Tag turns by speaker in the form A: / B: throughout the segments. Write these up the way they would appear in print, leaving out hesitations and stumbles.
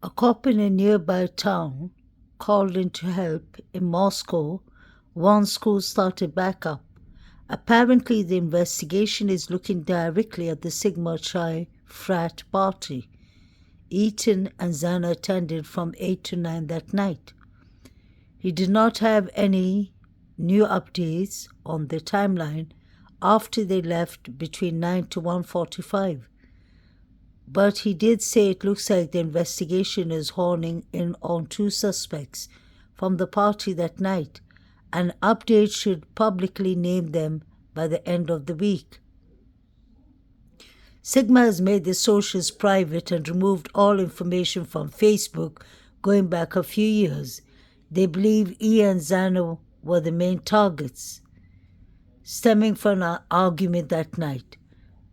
A: A cop in a nearby town called in to help. In Moscow, one school started back up. Apparently, the investigation is looking directly at the Sigma Chi frat party. Eaton and Zana attended from 8 to 9 that night. He did not have any new updates on the timeline after they left between 9 to 1:45. But he did say it looks like the investigation is honing in on two suspects from the party that night. An update should publicly name them by the end of the week. Sigma has made the socials private and removed all information from Facebook going back a few years. They believe E and Zano were the main targets, stemming from an argument that night.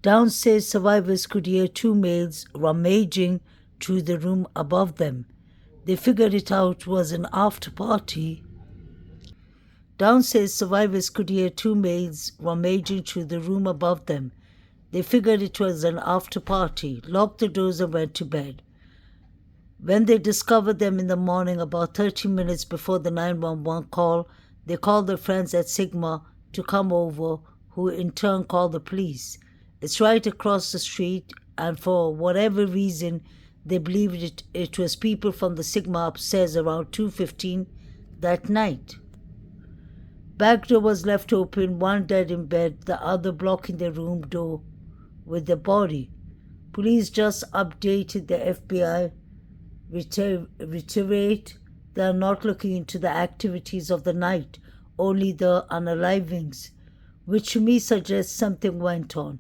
A: Downstairs, survivors could hear two males rummaging through the room above them. They figured it out was an after party. Downstairs, survivors could hear two males rummaging through the room above them. They figured it was an after party, locked the doors and went to bed. When they discovered them in the morning, about 30 minutes before the 911 call, they called their friends at Sigma to come over, who in turn called the police. It's right across the street, and for whatever reason, they believed it was people from the Sigma upstairs around 2:15 that night. Back door was left open, one dead in bed, the other blocking the room door with the body. Police just updated the FBI, reiterate they are not looking into the activities of the night, only the unalivings, which to me suggests something went on.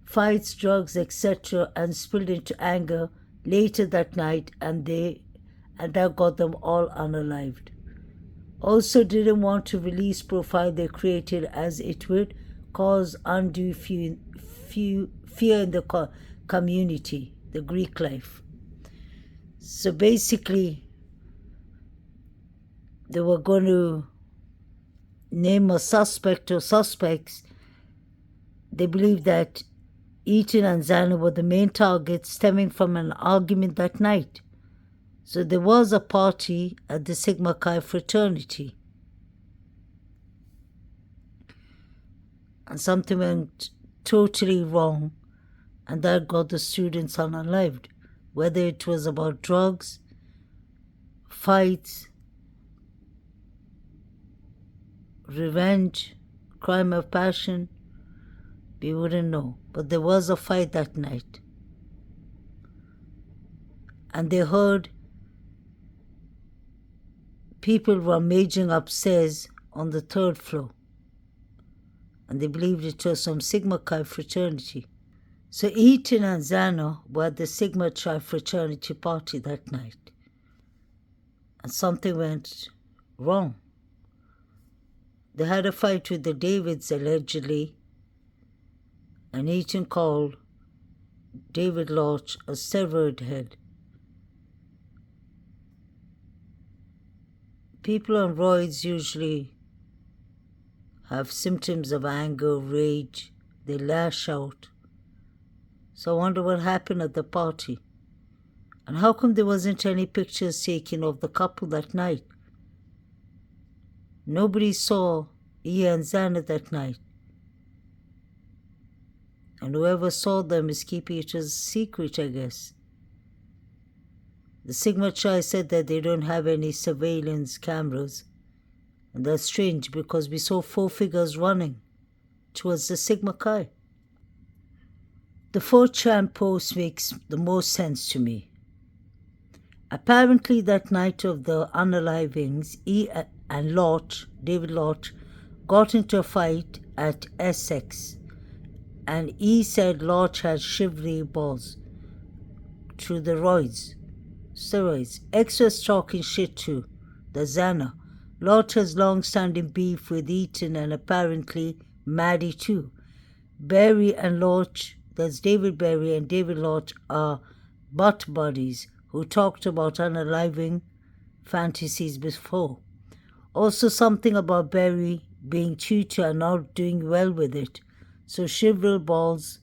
A: Fights, drugs, etc., and spilled into anger later that night, and that got them all unalived. Also didn't want to release profile they created as it would cause undue fear in the community, the Greek life. So basically, they were going to name a suspect or suspects. They believe that Eaton and Zana were the main targets stemming from an argument that night. So there was a party at the Sigma Chi Fraternity. And something went totally wrong, and that got the students unalived. Whether it was about drugs, fights, revenge, crime of passion, we wouldn't know. But there was a fight that night. And they heard people rummaging upstairs on the 3rd floor. And they believed it was some Sigma Chi fraternity. So Eaton and Zana were at the Sigma Chi fraternity party that night. And something went wrong. They had a fight with the Davids, allegedly, and Eaton called David Lodge a severed head. People on roids usually have symptoms of anger, rage. They lash out. So I wonder what happened at the party. And how come there wasn't any pictures taken of the couple that night? Nobody saw Ia and Zana that night. And whoever saw them is keeping it as a secret, I guess. The Sigma Chi said that they don't have any surveillance cameras. And that's strange because we saw 4 figures running towards the Sigma Chi. The 4chan post makes the most sense to me. Apparently that night of the unalivings, E and Lodge, David Lodge, got into a fight at Essex, and E said Lodge had shivery balls through the steroids. X was talking shit to the Zana. Lodge has long-standing beef with Eaton and apparently Maddie too. Barry and Lodge, that's David Barry and David Lodge, are butt buddies who talked about unaliving fantasies before. Also something about Barry being tutor and not doing well with it. So shivery balls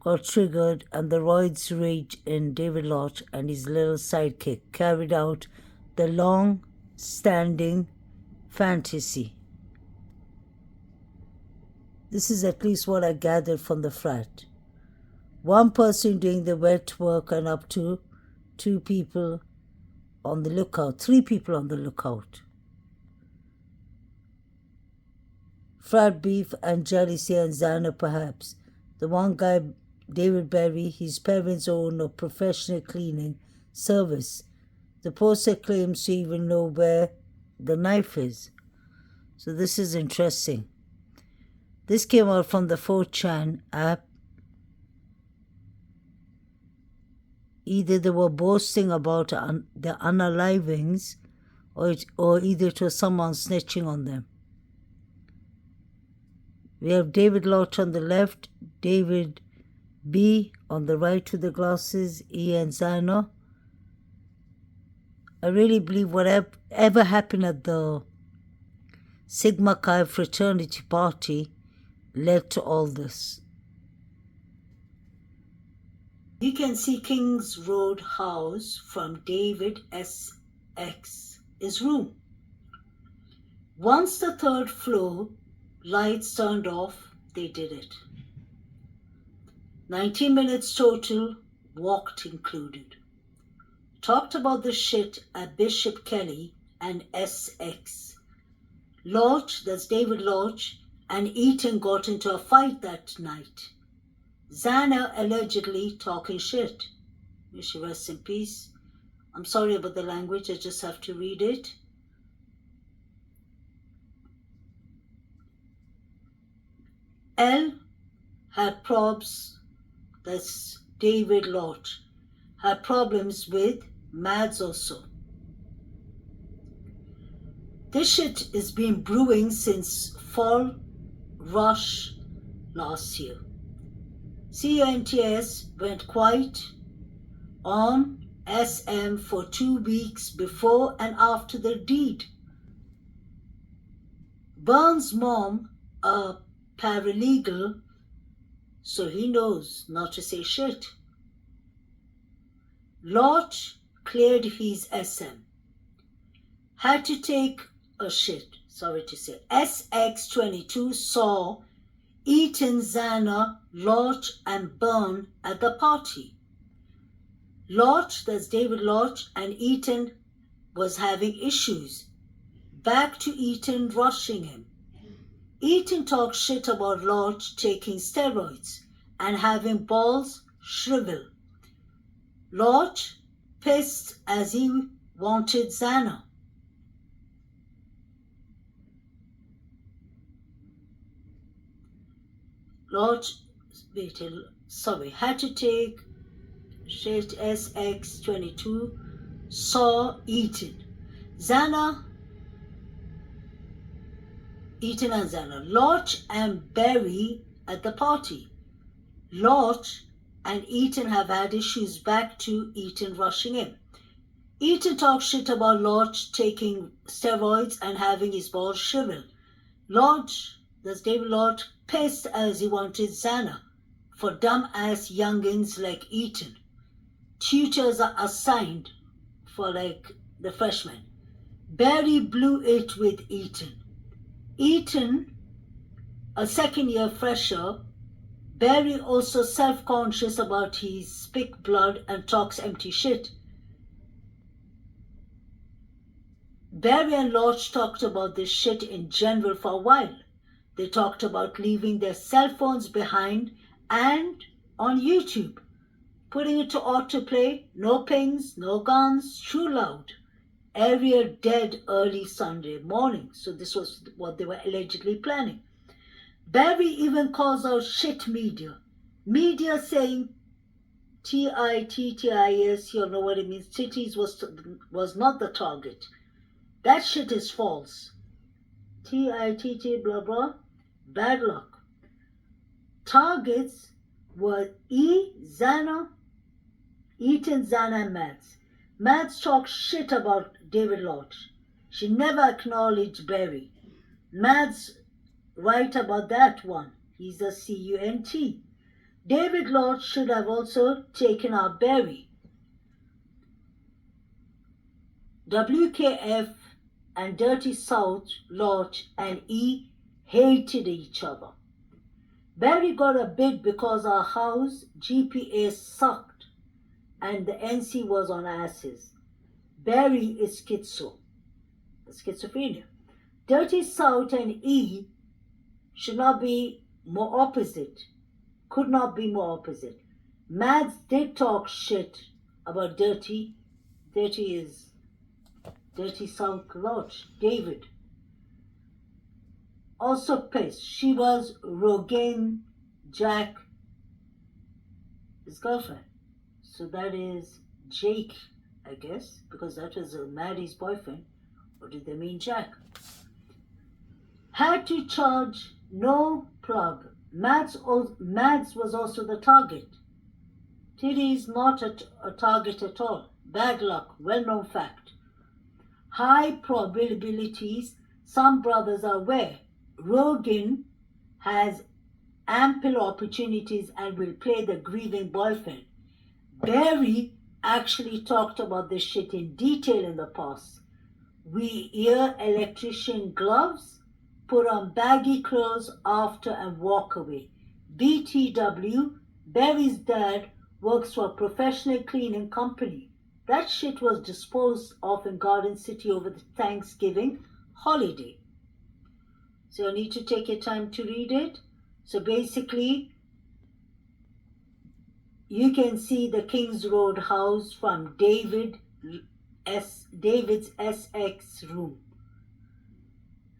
A: got triggered and the roids rage in David Lodge and his little sidekick carried out the long-standing fantasy. This is at least what I gathered from the frat. One person doing the wet work and up to 2 people on the lookout, 3 people on the lookout. Frat beef and jealousy and Xana perhaps. The one guy, David Berry, his parents own a professional cleaning service. The poster claims to even know where the knife is. So this is interesting. This came out from the 4chan app. Either they were boasting about the unalivings or either it was someone snitching on them. We have David Lodge on the left, David B on the right with the glasses, E and Xana. I really believe whatever happened at the Sigma Chi fraternity party led to all this. You can see Kings Road house from David S.X.'s room. Once the 3rd floor lights turned off, they did it. 19 minutes total, walked included. Talked about the shit at Bishop Kelly and S.X. Lodge, that's David Lodge, and Eaton got into a fight that night. Xana allegedly talking shit. May she rest in peace. I'm sorry about the language, I just have to read it. L had probs, that's David Lodge, had problems with Mads also. This shit has been brewing since fall rush last year. CUNTS went quiet on SM for 2 weeks before and after the deed. Burns' mom, a paralegal, so he knows not to say shit. Lodge cleared his SM. Had to take a shit, sorry to say. SX22 saw Eaton, Xana, Lodge and Byrne at the party. Lodge, that's David Lodge, and Eaton was having issues. Back to Eaton rushing him. Eaton talked shit about Lodge taking steroids and having balls shrivel. Lodge pissed as he wanted Xana. Lodge, had to take shit. SX22 saw Eaton. Eaton and Xana. Lodge and Berry at the party. Lodge and Eaton have had issues, back to Eaton rushing him. Eaton talked shit about Lodge taking steroids and having his balls shrivel. Lodge, that's David Lodge, pissed as he wanted Xana for dumb-ass youngins like Eaton. Tutors are assigned for like the freshmen. Barry blew it with Eaton. Eaton, a second-year fresher, Barry also self-conscious about his spick blood and talks empty shit. Barry and Lodge talked about this shit in general for a while. They talked about leaving their cell phones behind and on YouTube, putting it to autoplay, no pings, no guns, true loud. Area dead early Sunday morning. So this was what they were allegedly planning. Barry even calls out shit media. Media saying TITTIS, you'll know what it means. Titties was not the target. That shit is false. TITT blah blah. Bad luck. Targets were Xana, Eaton, Xana, and Mads. Mads talked shit about David Lodge. She never acknowledged Barry. Mads right about that one. He's a CUNT. David Lodge should have also taken out Barry. WKF and Dirty South, Lodge and E hated each other. Barry got a bid because our house GPA sucked and the NC was on asses. Barry is schizophrenia. Dirty South and E should not be more opposite, could not be more opposite. Mads did talk shit about Dirty. Dirty is Dirty South Lodge. David. Also pissed. She was Rogaine Jack, his girlfriend. So that is Jake, I guess, because that was Maddie's boyfriend. Or did they mean Jack? Had to charge, no plug. Mads was also the target. Tilly is not a target at all. Bad luck, well-known fact. High probabilities, some brothers are aware. Rogan has ample opportunities and will play the grieving boyfriend. Barry actually talked about this shit in detail in the past. We wear electrician gloves, put on baggy clothes after and walk away. BTW, Barry's dad works for a professional cleaning company. That shit was disposed of in Garden City over the Thanksgiving holiday. So you need to take your time to read it. So basically, you can see the Kings Road house from David's SX room.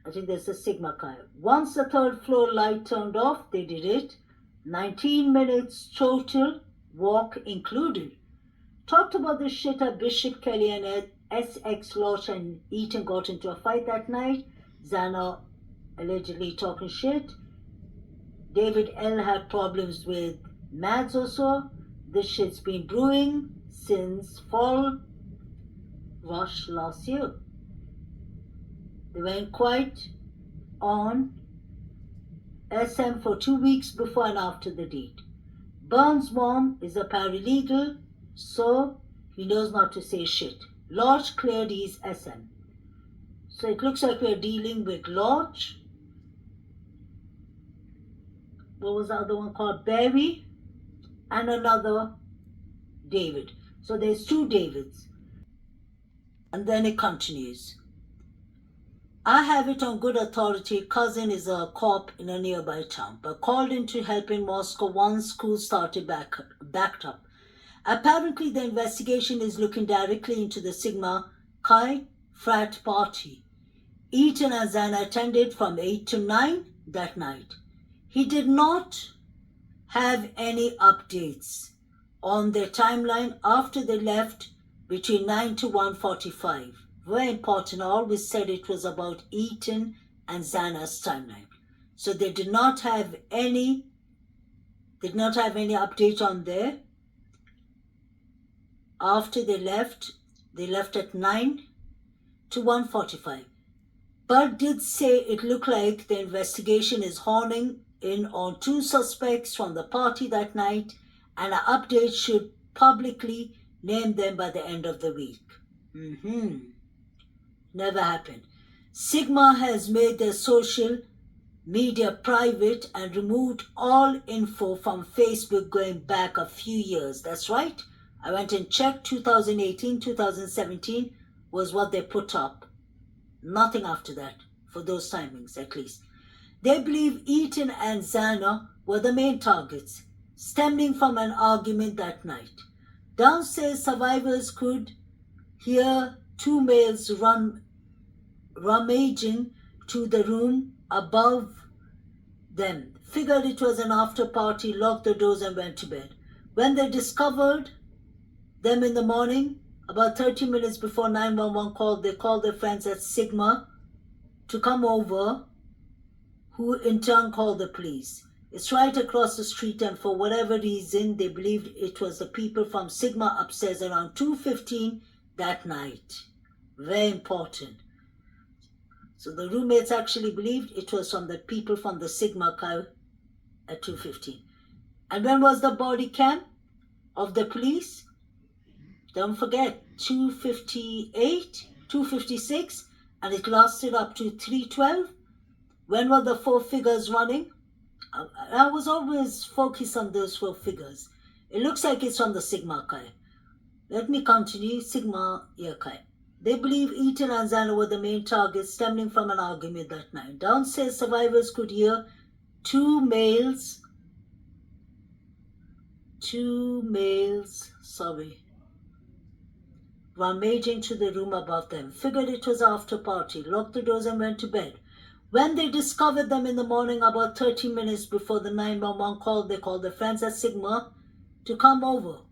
A: I think there's a Sigma Chi. Once the third floor light turned off, they did it. 19 minutes total, walk included. Talked about the shit at Bishop Kelly and SX Lodge and Eaton got into a fight that night. Xana allegedly talking shit. David L had problems with Mads also. This shit's been brewing since fall rush last year. They went quiet on SM for 2 weeks before and after the date. Burns' mom is a paralegal, so he knows not to say shit. Lodge cleared his SM. So it looks like we're dealing with Lodge. What was the other one called? Barry and another David. So there's two Davids. And then it continues. I have it on good authority. Cousin is a cop in a nearby town, but called in to help in Moscow once school started backed up. Apparently, the investigation is looking directly into the Sigma Chi frat party. Eaton and Xana attended from 8 to 9 that night. He did not have any updates on their timeline after they left between 9 to 1:45. Very important. I always said it was about Eaton and Xana's timeline. So they did not have any update on there. After they left at 9 to 1:45. But did say it looked like the investigation is honing in on 2 suspects from the party that night, and an update should publicly name them by the end of the week. Never happened. Sigma has made their social media private and removed all info from Facebook going back a few years. That's right. I went and checked. 2018, 2017 was what they put up. Nothing after that, for those timings at least. They believe Eaton and Xana were the main targets, stemming from an argument that night. Downstairs, survivors could hear 2 males rummaging to the room above them. Figured it was an after party, locked the doors and went to bed. When they discovered them in the morning, about 30 minutes before 911 called, they called their friends at Sigma to come over, who in turn called the police. It's right across the street, and for whatever reason, they believed it was the people from Sigma upstairs around 2:15 that night. Very important. So the roommates actually believed it was from the people from the Sigma Chi at 2:15. And when was the body cam of the police? Don't forget, 2:58, 2:56, and it lasted up to 3:12. When were the four figures running? I was always focused on those four figures. It looks like it's from the Sigma Chi. Let me continue. Sigma Chi. They believe Eaton and Zana were the main targets stemming from an argument that night. Downstairs, survivors could hear two males, rummaging to the room above them. Figured it was after party, locked the doors and went to bed. When they discovered them in the morning, about 30 minutes before the 911 call, they called their friends at Sigma to come over,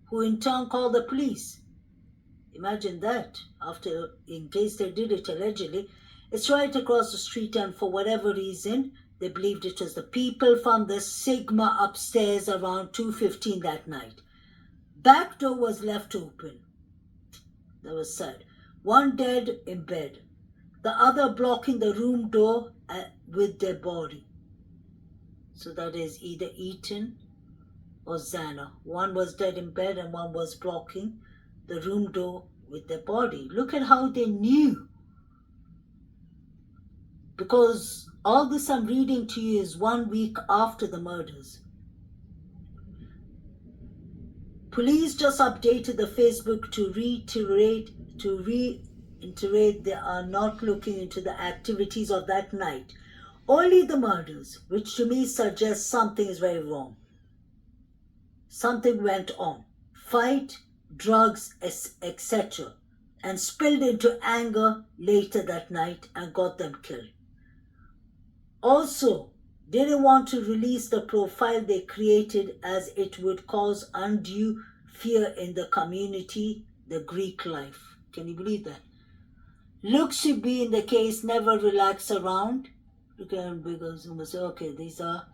A: who in turn called the police. Imagine that, in case they did it allegedly. It's right across the street, and for whatever reason, they believed it was the people from the Sigma upstairs around 2:15 that night. Back door was left open. That was sad. One dead in bed, the other blocking the room door with their body. So that is either Eaton or Zana. One was dead in bed and one was blocking the room door with their body. Look at how they knew. Because all this I'm reading to you is 1 week after the murders. Police just updated the Facebook to reiterate they are not looking into the activities of that night, only the murders, which to me suggests something is very wrong. Something went on. Fight, drugs, etc. and spilled into anger later that night and got them killed. Also, they didn't want to release the profile they created as it would cause undue fear in the community, the Greek life. Can you believe that? Looks to be in the case never relax around. Look at bigger zoom. Okay, these are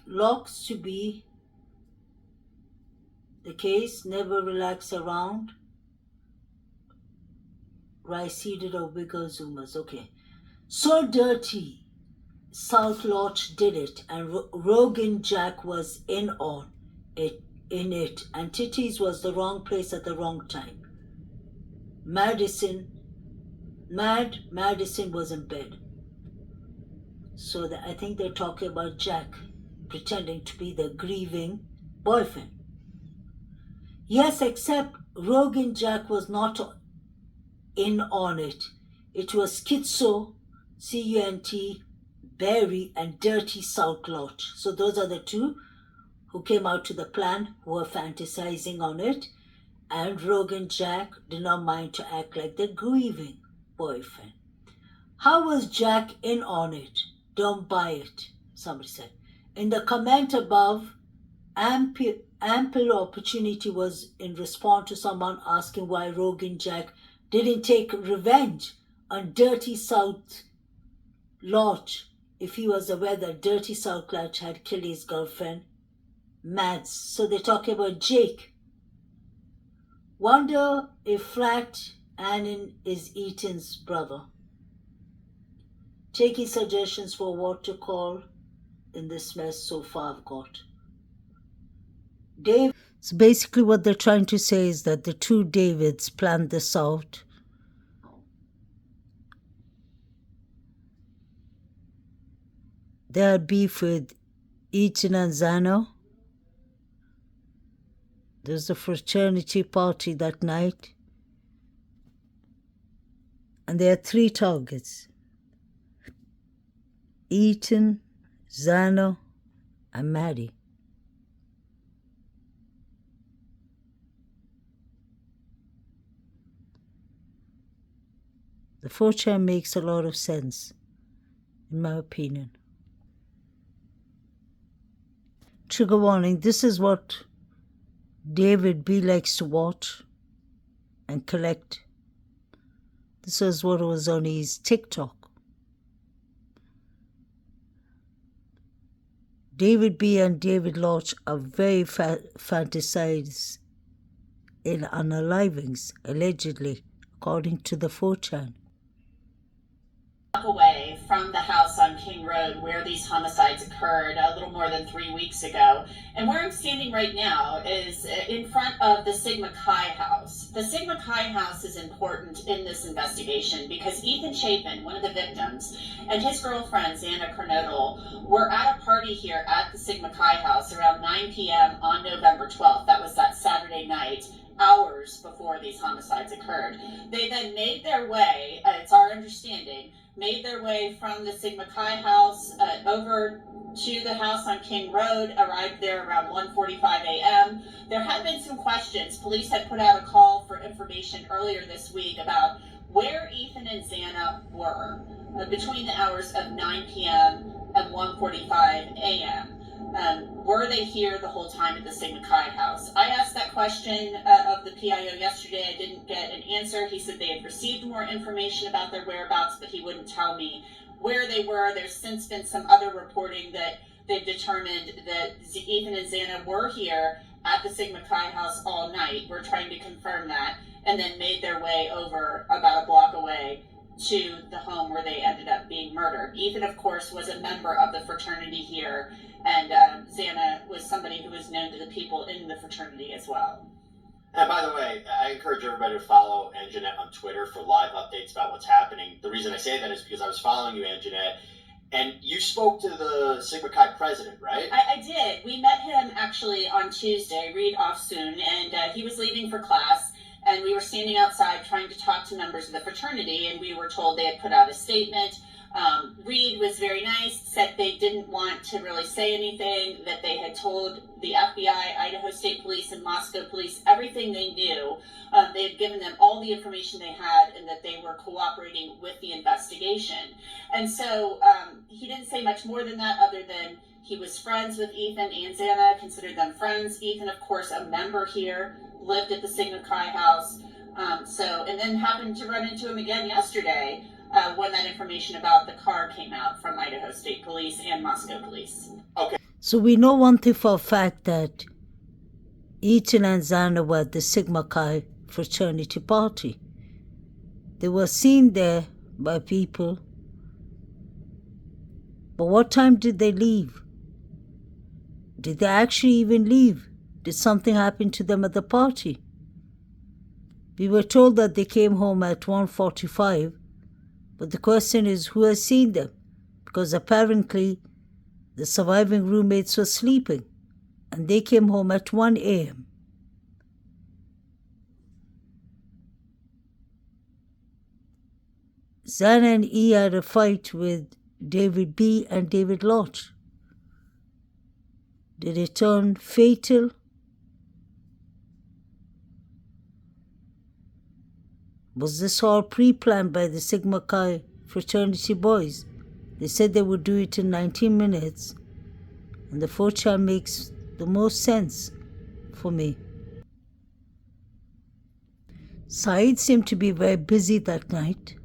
A: looks to be the case never relax around. Right seated or bigger zoomers. Okay. So dirty. South Lodge did it, and Rogan Jack was in it, and Titties was the wrong place at the wrong time. Madison was in bed. So I think they're talking about Jack pretending to be the grieving boyfriend. Yes, except Rogan Jack was not in on it. It was Schizo, C-U-N-T, Barry, and Dirty South Lodge. So those are the two who came out to the plan, who were fantasizing on it. And Rogan Jack did not mind to act like the grieving boyfriend. How was Jack in on it? Don't buy it, somebody said. In the comment above, ample opportunity was in response to someone asking why Rogan Jack didn't take revenge on Dirty South Lodge if he was aware that Dirty South Lodge had killed his girlfriend, Mads. So they're talking about Jake. Wonder if Frat Annan is Eaton's brother. Taking suggestions for what to call in this mess so far I've got. Dave. So basically what they're trying to say is that the two Davids planned this out. They had beef with Eaton and Zano. There's a fraternity party that night. And they had 3 targets. Eaton, Zano, and Maddie. The 4chan makes a lot of sense, in my opinion. Trigger warning, this is what David B likes to watch and collect. This is what was on his TikTok. David B and David Lodge are very fantasized in unalivings, allegedly, according to the 4chan.
B: away from the house on King Road where these homicides occurred a little more than 3 weeks ago. And where I'm standing right now is in front of the Sigma Chi house. The Sigma Chi house is important in this investigation because Ethan Chapin, one of the victims, and his girlfriend, Xana Kernodle, were at a party here at the Sigma Chi house around 9 p.m. on November 12th. That was that Saturday night, hours before these homicides occurred. They then made their way, it's our understanding, made their way from the Sigma Chi house over to the house on King Road, arrived there around 1:45 a.m. There had been some questions. Police had put out a call for information earlier this week about where Ethan and Xana were between the hours of 9 p.m. and 1:45 a.m. Were they here the whole time at the Sigma Chi house? I asked that question of the PIO yesterday. I didn't get an answer. He said they had received more information about their whereabouts, but he wouldn't tell me where they were. There's since been some other reporting that they've determined that Ethan and Xana were here at the Sigma Chi house all night. We're trying to confirm that, and then made their way over about a block away to the home where they ended up being murdered. Ethan, of course, was a member of the fraternity here, and Xana was somebody who was known to the people in the fraternity as well.
C: And by the way, I encourage everybody to follow Anjanette on Twitter for live updates about what's happening. The reason I say that is because I was following you, Anjanette, and you spoke to the Sigma Chi president, right?
B: I did. We met him actually on Tuesday, Reed Offsoon, and he was leaving for class. And we were standing outside trying to talk to members of the fraternity, and we were told they had put out a statement. Reed was very nice, said they didn't want to really say anything, that they had told the FBI, Idaho State Police, and Moscow Police everything they knew. They had given them all the information they had, and that they were cooperating with the investigation. And so he didn't say much more than that, other than he was friends with Ethan and Xana, considered them friends. Ethan, of course, a member here, lived at the Sigma Chi house. And then happened to run into him again yesterday when that information about the car came out from Idaho State Police and Moscow Police.
C: Okay.
A: So we know one thing for a fact, that Ethan and Xana were at the Sigma Chi fraternity party. They were seen there by people. But what time did they leave? Did they actually even leave? Did something happen to them at the party? We were told that they came home at 1:45, but the question is, who has seen them? Because apparently the surviving roommates were sleeping, and they came home at 1 a.m. Xana and E had a fight with David B. and David Lott. Did it turn fatal? Was this all pre-planned by the Sigma Chi fraternity boys? They said they would do it in 19 minutes, and the 4chan makes the most sense for me. Saeed seemed to be very busy that night.